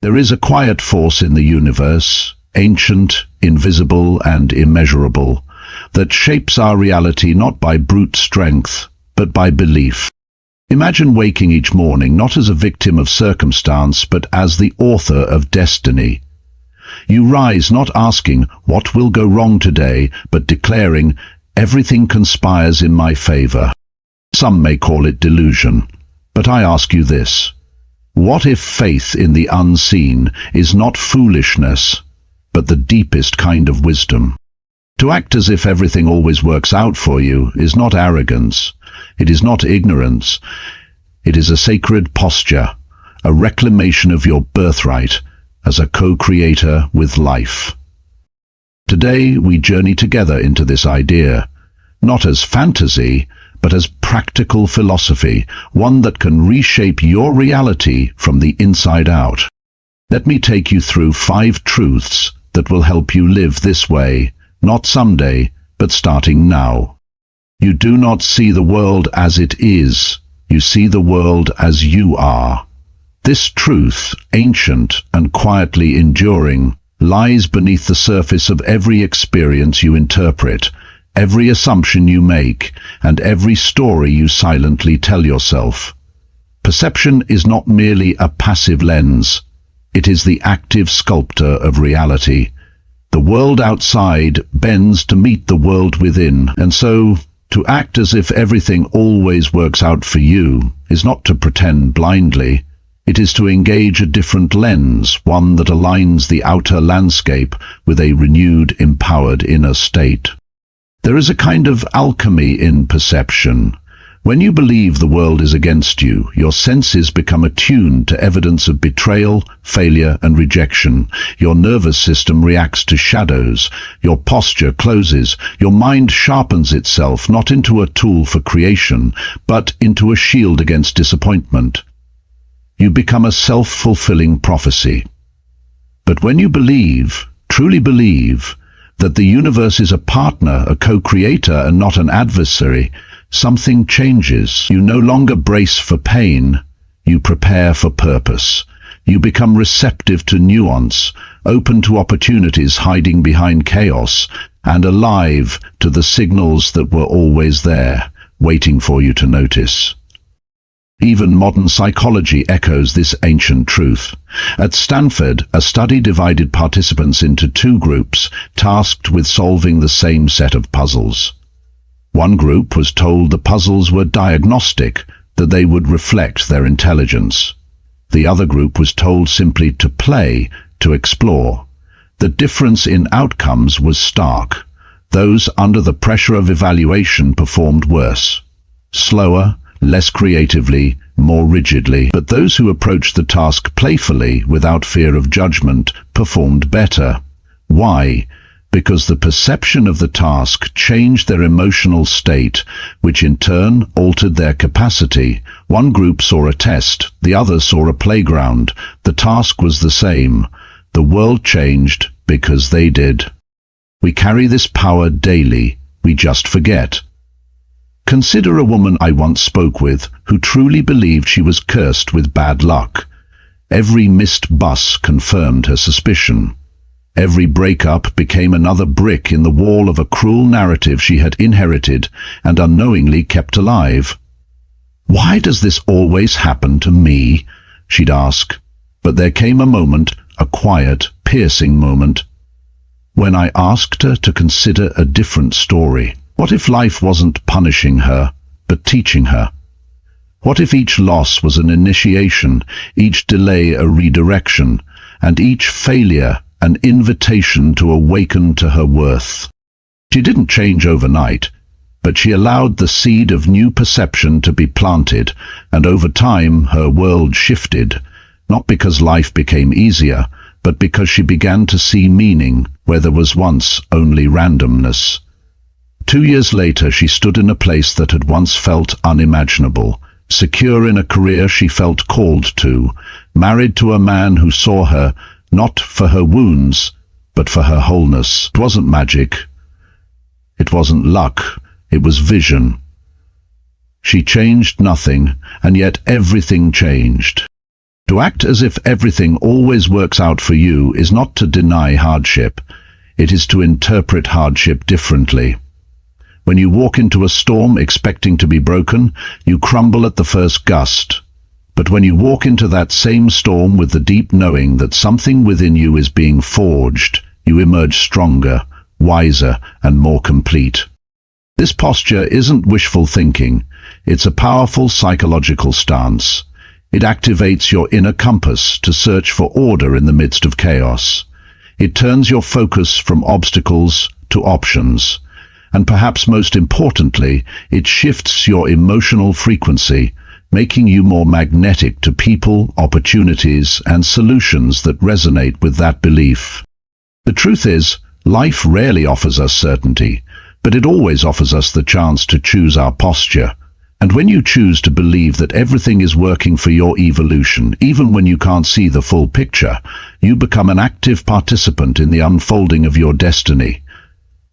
There is a quiet force in the universe, ancient, invisible, and immeasurable, that shapes our reality not by brute strength, but by belief. Imagine waking each morning not as a victim of circumstance, but as the author of destiny. You rise not asking, "What will go wrong today?" but declaring, "Everything conspires in my favor." Some may call it delusion, but I ask you this. What if faith in the unseen is not foolishness, but the deepest kind of wisdom? To act as if everything always works out for you is not arrogance, it is not ignorance, it is a sacred posture, a reclamation of your birthright as a co-creator with life. Today we journey together into this idea, not as fantasy, but as practical philosophy, one that can reshape your reality from the inside out. Let me take you through 5 truths that will help you live this way, not someday, but starting now. You do not see the world as it is, you see the world as you are. This truth, ancient and quietly enduring, lies beneath the surface of every experience you interpret, every assumption you make, and every story you silently tell yourself. Perception is not merely a passive lens, it is the active sculptor of reality. The world outside bends to meet the world within, and so, to act as if everything always works out for you is not to pretend blindly. It is to engage a different lens, one that aligns the outer landscape with a renewed, empowered inner state. There is a kind of alchemy in perception. When you believe the world is against you, your senses become attuned to evidence of betrayal, failure, and rejection. Your nervous system reacts to shadows. Your posture closes. Your mind sharpens itself not into a tool for creation, but into a shield against disappointment. You become a self-fulfilling prophecy. But when you believe, truly believe, that the universe is a partner, a co-creator, and not an adversary, something changes. You no longer brace for pain, you prepare for purpose. You become receptive to nuance, open to opportunities hiding behind chaos, and alive to the signals that were always there, waiting for you to notice. Even modern psychology echoes this ancient truth. At Stanford, a study divided participants into 2 groups, tasked with solving the same set of puzzles. One group was told the puzzles were diagnostic, that they would reflect their intelligence. The other group was told simply to play, to explore. The difference in outcomes was stark. Those under the pressure of evaluation performed worse. Slower, less creatively, more rigidly. But those who approached the task playfully, without fear of judgment, performed better. Why? Because the perception of the task changed their emotional state, which in turn altered their capacity. One group saw a test, the other saw a playground. The task was the same. The world changed because they did. We carry this power daily, we just forget. Consider a woman I once spoke with who truly believed she was cursed with bad luck. Every missed bus confirmed her suspicion. Every breakup became another brick in the wall of a cruel narrative she had inherited and unknowingly kept alive. "Why does this always happen to me?" she'd ask. But there came a moment, a quiet, piercing moment, when I asked her to consider a different story. What if life wasn't punishing her, but teaching her? What if each loss was an initiation, each delay a redirection, and each failure an invitation to awaken to her worth? She didn't change overnight, but she allowed the seed of new perception to be planted, and over time her world shifted, not because life became easier, but because she began to see meaning where there was once only randomness. 2 years later, she stood in a place that had once felt unimaginable, secure in a career she felt called to, married to a man who saw her not for her wounds, but for her wholeness. It wasn't magic. It wasn't luck. It was vision. She changed nothing, and yet everything changed. To act as if everything always works out for you is not to deny hardship. It is to interpret hardship differently. When you walk into a storm expecting to be broken, you crumble at the first gust. But when you walk into that same storm with the deep knowing that something within you is being forged, you emerge stronger, wiser, and more complete. This posture isn't wishful thinking. It's a powerful psychological stance. It activates your inner compass to search for order in the midst of chaos. It turns your focus from obstacles to options. And perhaps most importantly, it shifts your emotional frequency, making you more magnetic to people, opportunities, and solutions that resonate with that belief. The truth is, life rarely offers us certainty, but it always offers us the chance to choose our posture. And when you choose to believe that everything is working for your evolution, even when you can't see the full picture, you become an active participant in the unfolding of your destiny.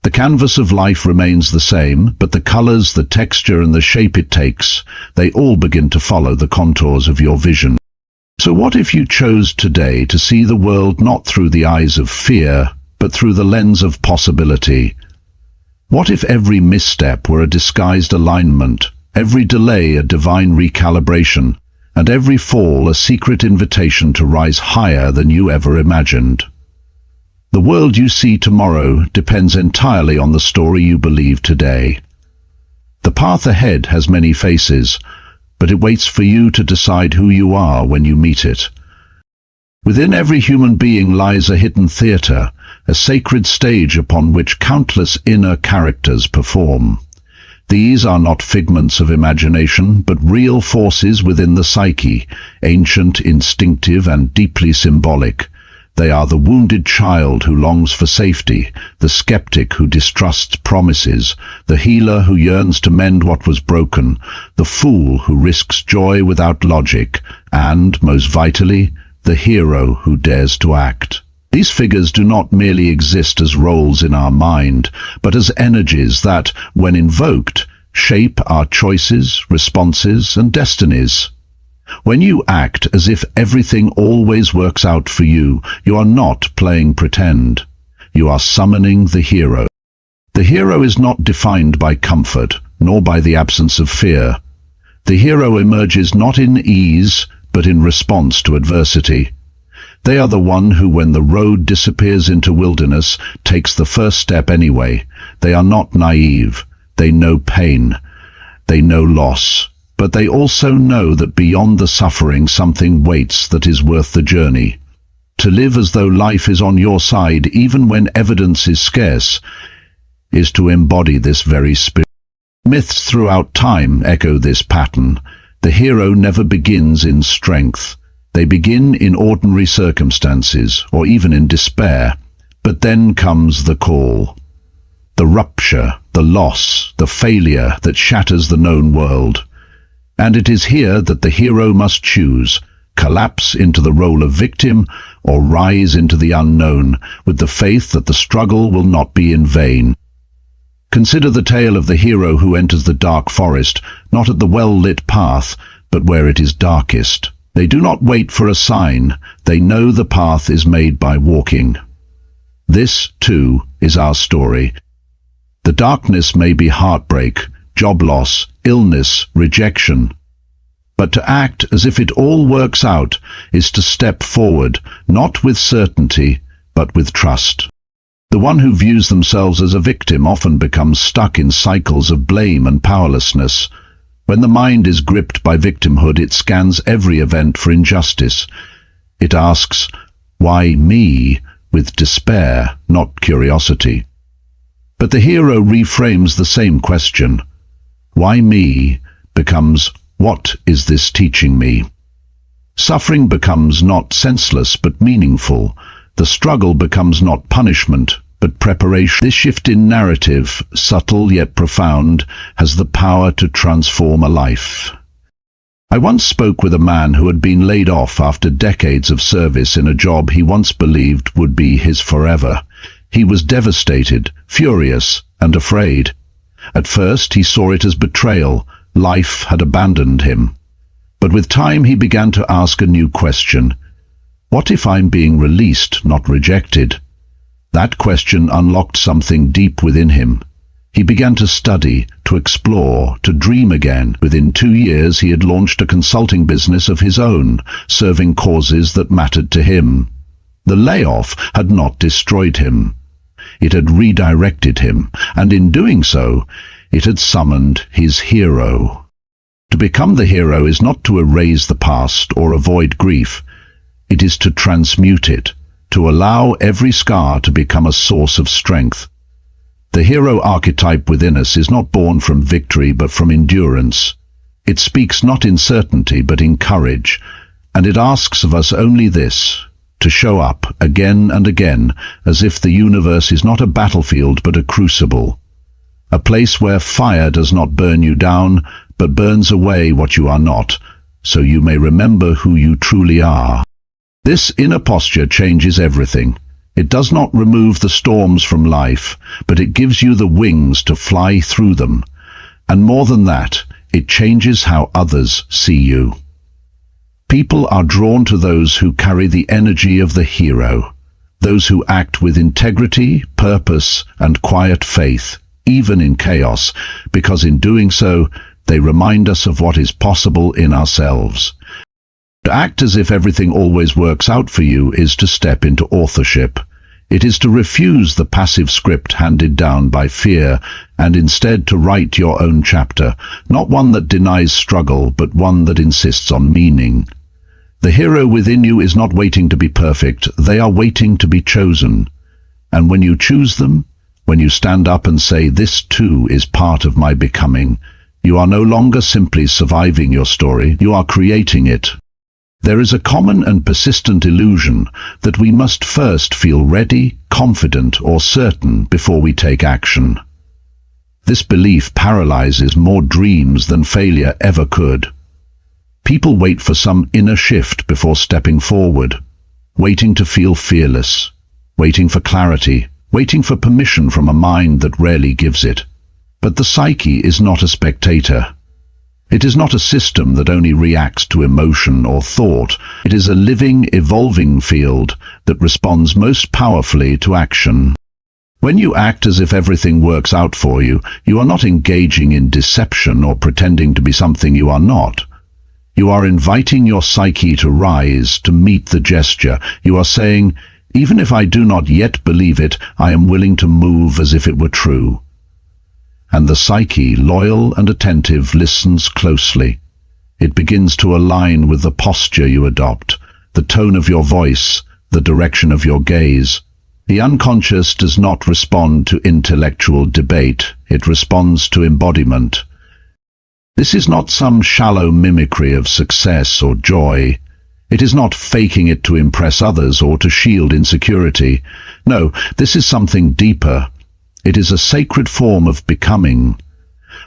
The canvas of life remains the same, but the colors, the texture, and the shape it takes, they all begin to follow the contours of your vision. So what if you chose today to see the world not through the eyes of fear, but through the lens of possibility? What if every misstep were a disguised alignment, every delay a divine recalibration, and every fall a secret invitation to rise higher than you ever imagined? The world you see tomorrow depends entirely on the story you believe today. The path ahead has many faces, but it waits for you to decide who you are when you meet it. Within every human being lies a hidden theater, a sacred stage upon which countless inner characters perform. These are not figments of imagination, but real forces within the psyche, ancient, instinctive, and deeply symbolic. They are the wounded child who longs for safety, the skeptic who distrusts promises, the healer who yearns to mend what was broken, the fool who risks joy without logic, and, most vitally, the hero who dares to act. These figures do not merely exist as roles in our mind, but as energies that, when invoked, shape our choices, responses, and destinies. When you act as if everything always works out for you, you are not playing pretend. You are summoning the hero. The hero is not defined by comfort, nor by the absence of fear. The hero emerges not in ease, but in response to adversity. They are the one who, when the road disappears into wilderness, takes the first step anyway. They are not naive. They know pain. They know loss. But they also know that beyond the suffering something waits that is worth the journey. To live as though life is on your side, even when evidence is scarce, is to embody this very spirit. Myths throughout time echo this pattern. The hero never begins in strength. They begin in ordinary circumstances, or even in despair. But then comes the call. The rupture, the loss, the failure that shatters the known world. And it is here that the hero must choose, collapse into the role of victim, or rise into the unknown, with the faith that the struggle will not be in vain. Consider the tale of the hero who enters the dark forest, not at the well-lit path, but where it is darkest. They do not wait for a sign. They know the path is made by walking. This, too, is our story. The darkness may be heartbreak, job loss, illness, rejection. But to act as if it all works out is to step forward, not with certainty, but with trust. The one who views themselves as a victim often becomes stuck in cycles of blame and powerlessness. When the mind is gripped by victimhood, it scans every event for injustice. It asks, "Why me?" with despair, not curiosity. But the hero reframes the same question. "Why me?" becomes, "What is this teaching me?" Suffering becomes not senseless but meaningful. The struggle becomes not punishment but preparation. This shift in narrative, subtle yet profound, has the power to transform a life. I once spoke with a man who had been laid off after decades of service in a job he once believed would be his forever. He was devastated, furious, and afraid. At first he saw it as betrayal. Life had abandoned him. But with time he began to ask a new question. What if I'm being released, not rejected? That question unlocked something deep within him. He began to study, to explore, to dream again. Within 2 years he had launched a consulting business of his own, serving causes that mattered to him. The layoff had not destroyed him. It had redirected him, and in doing so, it had summoned his hero. To become the hero is not to erase the past or avoid grief. It is to transmute it, to allow every scar to become a source of strength. The hero archetype within us is not born from victory but from endurance. It speaks not in certainty but in courage, and it asks of us only this: to show up again and again, as if the universe is not a battlefield but a crucible, a place where fire does not burn you down, but burns away what you are not, so you may remember who you truly are. This inner posture changes everything. It does not remove the storms from life, but it gives you the wings to fly through them. And more than that, it changes how others see you. People are drawn to those who carry the energy of the hero, those who act with integrity, purpose, and quiet faith, even in chaos, because in doing so, they remind us of what is possible in ourselves. To act as if everything always works out for you is to step into authorship. It is to refuse the passive script handed down by fear and instead to write your own chapter, not one that denies struggle, but one that insists on meaning. The hero within you is not waiting to be perfect, they are waiting to be chosen. And when you choose them, when you stand up and say, "This too is part of my becoming," you are no longer simply surviving your story, you are creating it. There is a common and persistent illusion that we must first feel ready, confident, or certain before we take action. This belief paralyzes more dreams than failure ever could. People wait for some inner shift before stepping forward, waiting to feel fearless, waiting for clarity, waiting for permission from a mind that rarely gives it. But the psyche is not a spectator. It is not a system that only reacts to emotion or thought. It is a living, evolving field that responds most powerfully to action. When you act as if everything works out for you, you are not engaging in deception or pretending to be something you are not. You are inviting your psyche to rise, to meet the gesture. You are saying, "Even if I do not yet believe it, I am willing to move as if it were true." And the psyche, loyal and attentive, listens closely. It begins to align with the posture you adopt, the tone of your voice, the direction of your gaze. The unconscious does not respond to intellectual debate, it responds to embodiment. This is not some shallow mimicry of success or joy. It is not faking it to impress others or to shield insecurity. No, this is something deeper. It is a sacred form of becoming.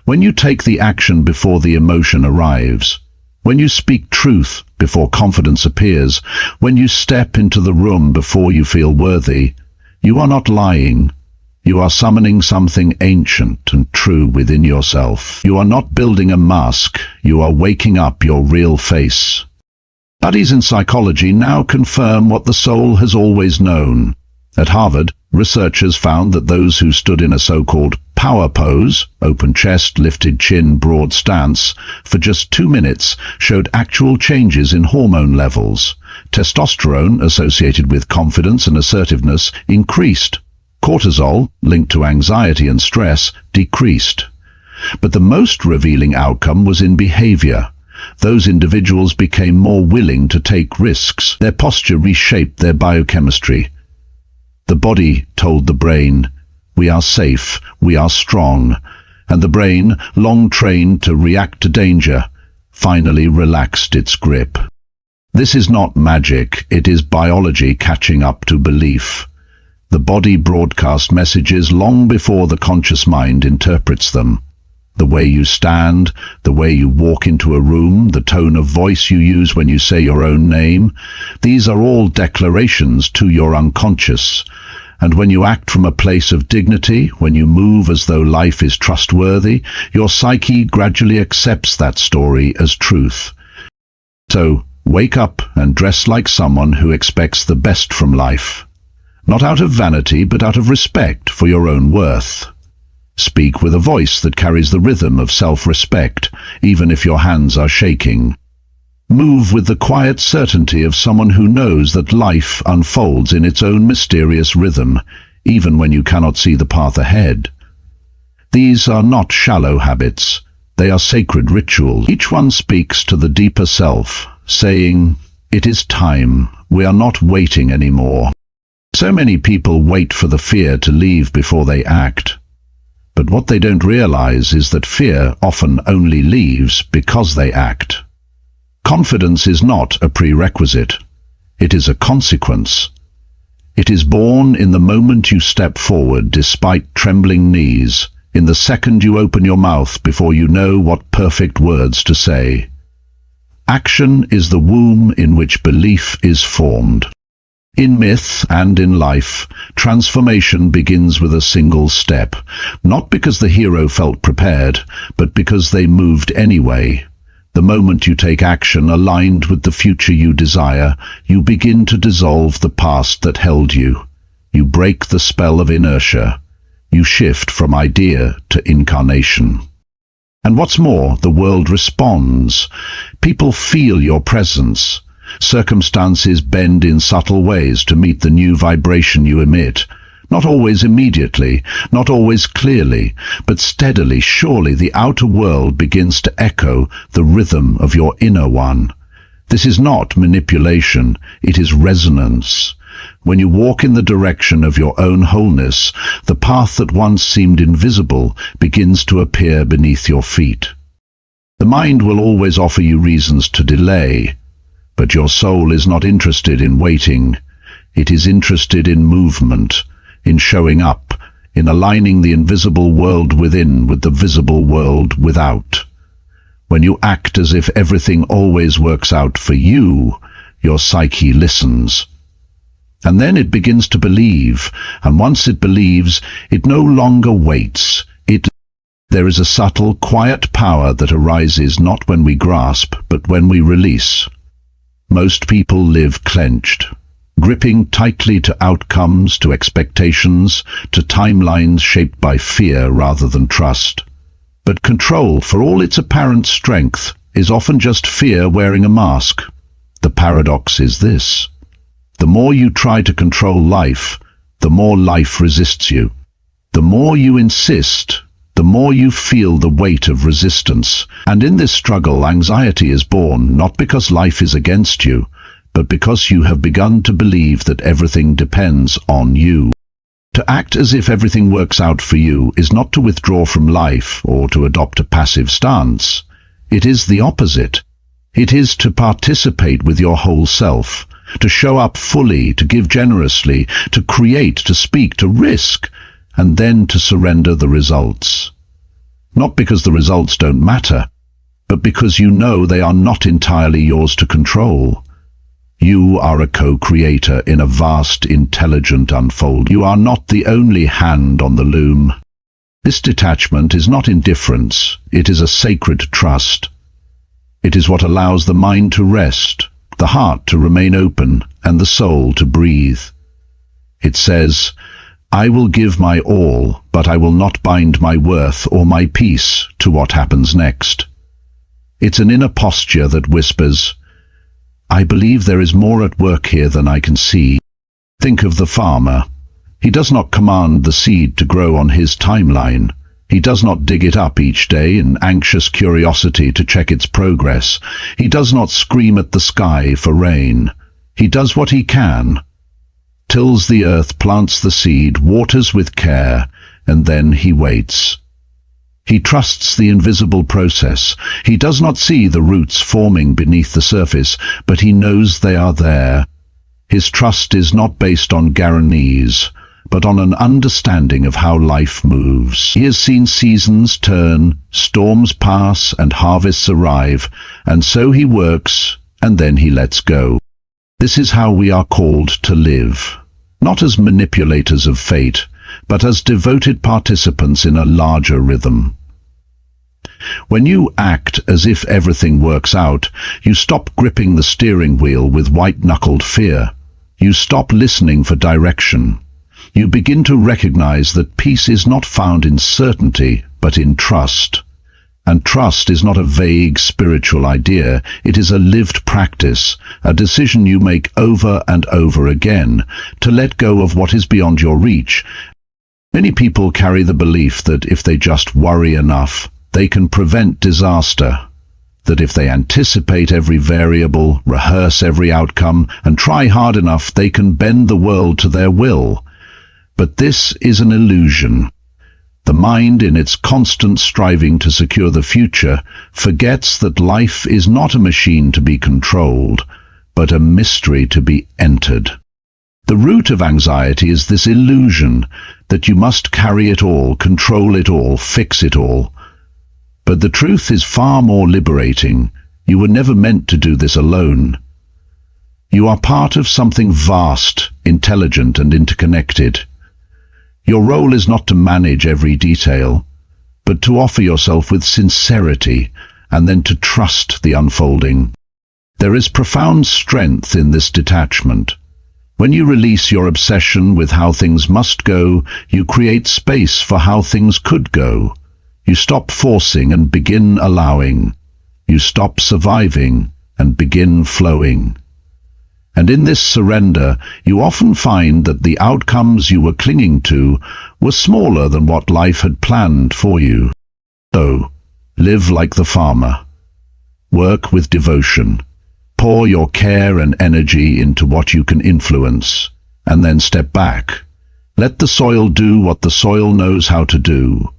When you take the action before the emotion arrives, when you speak truth before confidence appears, when you step into the room before you feel worthy, you are not lying. You are summoning something ancient and true within yourself. You are not building a mask, you are waking up your real face. Studies in psychology now confirm what the soul has always known. At Harvard, researchers found that those who stood in a so-called power pose, open chest, lifted chin, broad stance, for just 2 minutes showed actual changes in hormone levels. Testosterone, associated with confidence and assertiveness, increased. Cortisol, linked to anxiety and stress, decreased. But the most revealing outcome was in behavior. Those individuals became more willing to take risks. Their posture reshaped their biochemistry. The body told the brain, "We are safe, we are strong," and the brain, long trained to react to danger, finally relaxed its grip. This is not magic, it is biology catching up to belief. The body broadcasts messages long before the conscious mind interprets them. The way you stand, the way you walk into a room, the tone of voice you use when you say your own name, these are all declarations to your unconscious. And when you act from a place of dignity, when you move as though life is trustworthy, your psyche gradually accepts that story as truth. So, wake up and dress like someone who expects the best from life. Not out of vanity, but out of respect for your own worth. Speak with a voice that carries the rhythm of self-respect, even if your hands are shaking. Move with the quiet certainty of someone who knows that life unfolds in its own mysterious rhythm, even when you cannot see the path ahead. These are not shallow habits. They are sacred rituals. Each one speaks to the deeper self, saying, "It is time. We are not waiting anymore." So many people wait for the fear to leave before they act. But what they don't realize is that fear often only leaves because they act. Confidence is not a prerequisite. It is a consequence. It is born in the moment you step forward despite trembling knees, in the second you open your mouth before you know what perfect words to say. Action is the womb in which belief is formed. In myth and in life, transformation begins with a single step, not because the hero felt prepared, but because they moved anyway. The moment you take action aligned with the future you desire, you begin to dissolve the past that held you. You break the spell of inertia. You shift from idea to incarnation. And what's more, the world responds. People feel your presence. Circumstances bend in subtle ways to meet the new vibration you emit. Not always immediately, not always clearly, but steadily, surely the outer world begins to echo the rhythm of your inner one. This is not manipulation, it is resonance. When you walk in the direction of your own wholeness, the path that once seemed invisible begins to appear beneath your feet. The mind will always offer you reasons to delay, but your soul is not interested in waiting. It is interested in movement, in showing up, in aligning the invisible world within with the visible world without. When you act as if everything always works out for you, your psyche listens. And then it begins to believe, and once it believes, it no longer waits. There is a subtle, quiet power that arises not when we grasp, but when we release. Most people live clenched, gripping tightly to outcomes, to expectations, to timelines shaped by fear rather than trust. But control, for all its apparent strength, is often just fear wearing a mask. The paradox is this: the more you try to control life, the more life resists you. The more you insist, the more you feel the weight of resistance. And in this struggle, anxiety is born, not because life is against you, but because you have begun to believe that everything depends on you. To act as if everything works out for you is not to withdraw from life or to adopt a passive stance. It is the opposite. It is to participate with your whole self, to show up fully, to give generously, to create, to speak, to risk, and then to surrender the results. Not because the results don't matter, but because you know they are not entirely yours to control. You are a co-creator in a vast, intelligent unfold. You are not the only hand on the loom. This detachment is not indifference, it is a sacred trust. It is what allows the mind to rest, the heart to remain open, and the soul to breathe. It says, "I will give my all, but I will not bind my worth or my peace to what happens next." It's an inner posture that whispers, "I believe there is more at work here than I can see." Think of the farmer. He does not command the seed to grow on his timeline. He does not dig it up each day in anxious curiosity to check its progress. He does not scream at the sky for rain. He does what he can. Tills the earth, plants the seed, waters with care, and then he waits. He trusts the invisible process. He does not see the roots forming beneath the surface, but he knows they are there. His trust is not based on guarantees, but on an understanding of how life moves. He has seen seasons turn, storms pass, and harvests arrive, and so he works, and then he lets go. This is how we are called to live, not as manipulators of fate, but as devoted participants in a larger rhythm. When you act as if everything works out, you stop gripping the steering wheel with white-knuckled fear. You stop listening for direction. You begin to recognize that peace is not found in certainty, but in trust. And trust is not a vague spiritual idea, it is a lived practice, a decision you make over and over again, to let go of what is beyond your reach. Many people carry the belief that if they just worry enough, they can prevent disaster. That if they anticipate every variable, rehearse every outcome, and try hard enough, they can bend the world to their will. But this is an illusion. The mind, in its constant striving to secure the future, forgets that life is not a machine to be controlled, but a mystery to be entered. The root of anxiety is this illusion that you must carry it all, control it all, fix it all. But the truth is far more liberating. You were never meant to do this alone. You are part of something vast, intelligent and interconnected. Your role is not to manage every detail, but to offer yourself with sincerity and then to trust the unfolding. There is profound strength in this detachment. When you release your obsession with how things must go, you create space for how things could go. You stop forcing and begin allowing. You stop surviving and begin flowing. And in this surrender, you often find that the outcomes you were clinging to were smaller than what life had planned for you. So, live like the farmer. Work with devotion. Pour your care and energy into what you can influence, and then step back. Let the soil do what the soil knows how to do.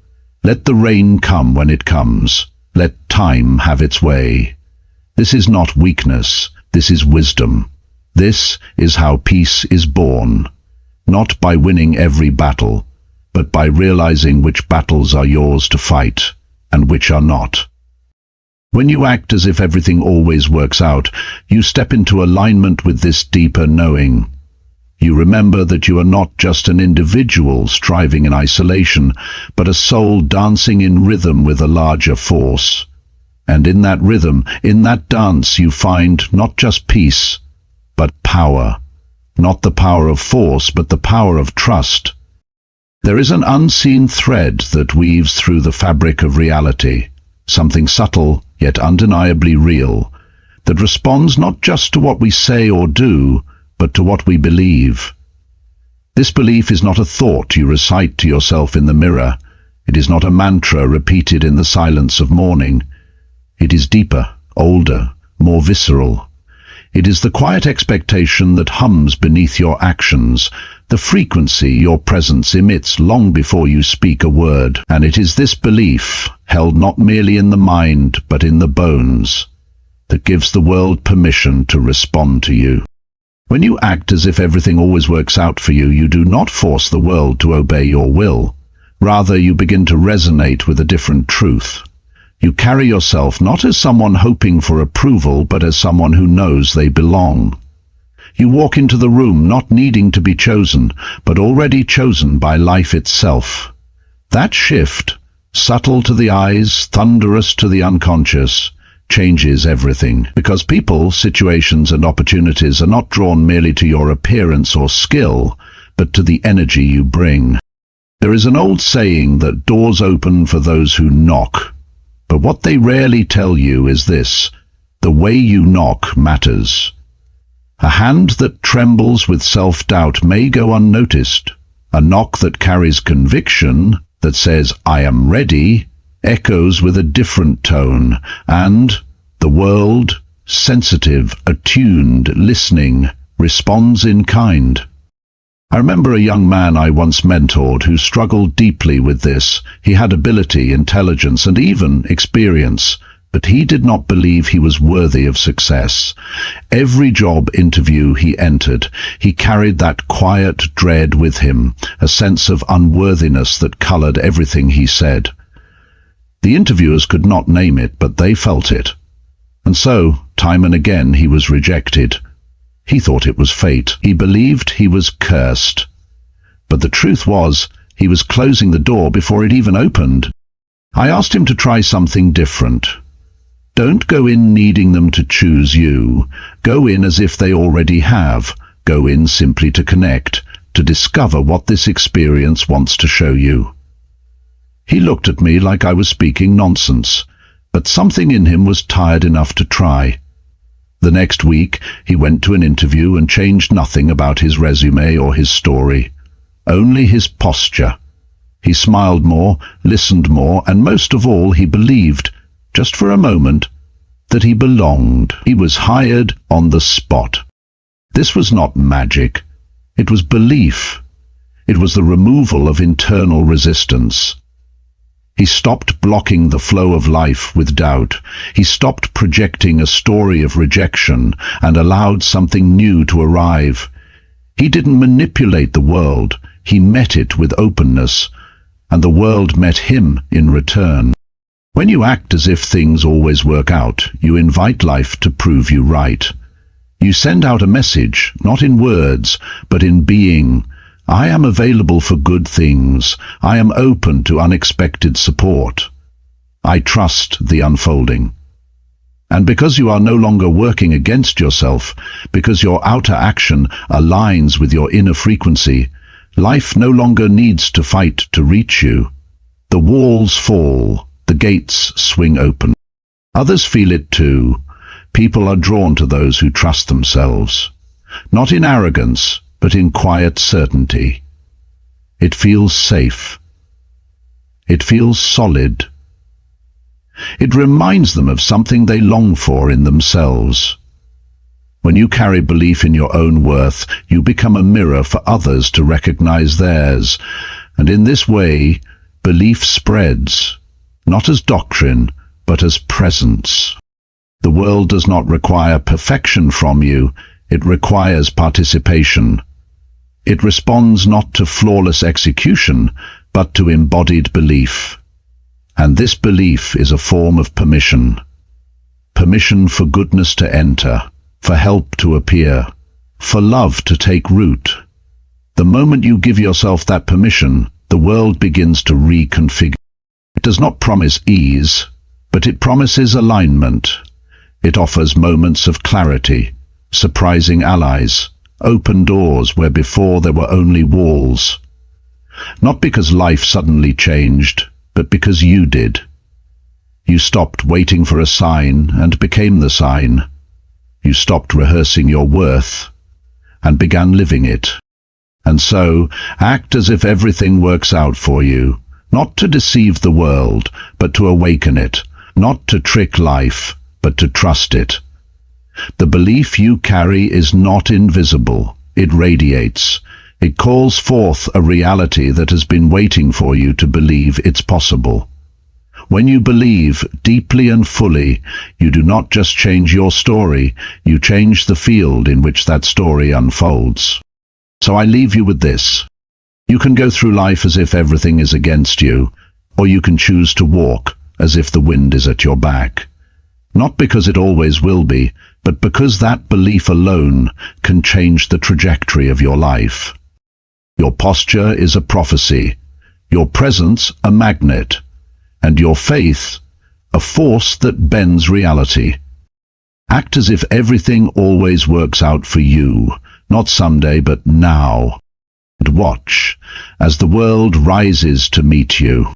Let the rain come when it comes. Let time have its way. This is not weakness, this is wisdom. This is how peace is born, not by winning every battle, but by realizing which battles are yours to fight and which are not. When you act as if everything always works out, you step into alignment with this deeper knowing. You remember that you are not just an individual striving in isolation, but a soul dancing in rhythm with a larger force. And in that rhythm, in that dance, you find not just peace, but power. Not the power of force, but the power of trust. There is an unseen thread that weaves through the fabric of reality, something subtle yet undeniably real, that responds not just to what we say or do, but to what we believe. This belief is not a thought you recite to yourself in the mirror. It is not a mantra repeated in the silence of morning. It is deeper, older, more visceral. It is the quiet expectation that hums beneath your actions, the frequency your presence emits long before you speak a word. And it is this belief, held not merely in the mind but in the bones, that gives the world permission to respond to you. When you act as if everything always works out for you, you do not force the world to obey your will. Rather, you begin to resonate with a different truth. You carry yourself not as someone hoping for approval, but as someone who knows they belong. You walk into the room not needing to be chosen, but already chosen by life itself. That shift, subtle to the eyes, thunderous to the unconscious, changes everything, because people, situations and opportunities are not drawn merely to your appearance or skill, but to the energy you bring. There is an old saying that doors open for those who knock. But what they rarely tell you is this: the way you knock matters. A hand that trembles with self-doubt may go unnoticed. A knock that carries conviction, that says, "I am ready," echoes with a different tone, and the world, sensitive, attuned, listening, responds in kind. I remember a young man I once mentored who struggled deeply with this. He had ability, intelligence, and even experience, but he did not believe he was worthy of success. Every job interview he entered, he carried that quiet dread with him, a sense of unworthiness that colored everything he said. The interviewers could not name it, but they felt it. And so, time and again, he was rejected. He thought it was fate. He believed he was cursed. But the truth was, he was closing the door before it even opened. I asked him to try something different. Don't go in needing them to choose you. Go in as if they already have. Go in simply to connect, to discover what this experience wants to show you. He looked at me like I was speaking nonsense, but something in him was tired enough to try. The next week, he went to an interview and changed nothing about his resume or his story. Only his posture. He smiled more, listened more, and most of all, he believed, just for a moment, that he belonged. He was hired on the spot. This was not magic. It was belief. It was the removal of internal resistance. He stopped blocking the flow of life with doubt. He stopped projecting a story of rejection and allowed something new to arrive. He didn't manipulate the world. He met it with openness, and the world met him in return. When you act as if things always work out, you invite life to prove you right. You send out a message, not in words, but in being. I am available for good things. I am open to unexpected support. I trust the unfolding. And because you are no longer working against yourself, because your outer action aligns with your inner frequency, life no longer needs to fight to reach you. The walls fall, the gates swing open. Others feel it too. People are drawn to those who trust themselves, not in arrogance, but in quiet certainty. It feels safe. It feels solid. It reminds them of something they long for in themselves. When you carry belief in your own worth, you become a mirror for others to recognize theirs, and in this way, belief spreads, not as doctrine, but as presence. The world does not require perfection from you, it requires participation. It responds not to flawless execution, but to embodied belief. And this belief is a form of permission. Permission for goodness to enter, for help to appear, for love to take root. The moment you give yourself that permission, the world begins to reconfigure. It does not promise ease, but it promises alignment. It offers moments of clarity, surprising allies, open doors where before there were only walls. Not because life suddenly changed, but because you did. You stopped waiting for a sign and became the sign. You stopped rehearsing your worth and began living it. And so, act as if everything works out for you, not to deceive the world, but to awaken it, not to trick life, but to trust it. The belief you carry is not invisible. It radiates. It calls forth a reality that has been waiting for you to believe it's possible. When you believe deeply and fully, you do not just change your story, you change the field in which that story unfolds. So I leave you with this. You can go through life as if everything is against you, or you can choose to walk as if the wind is at your back. Not because it always will be, but because that belief alone can change the trajectory of your life. Your posture is a prophecy, your presence a magnet, and your faith a force that bends reality. Act as if everything always works out for you, not someday but now. And watch as the world rises to meet you.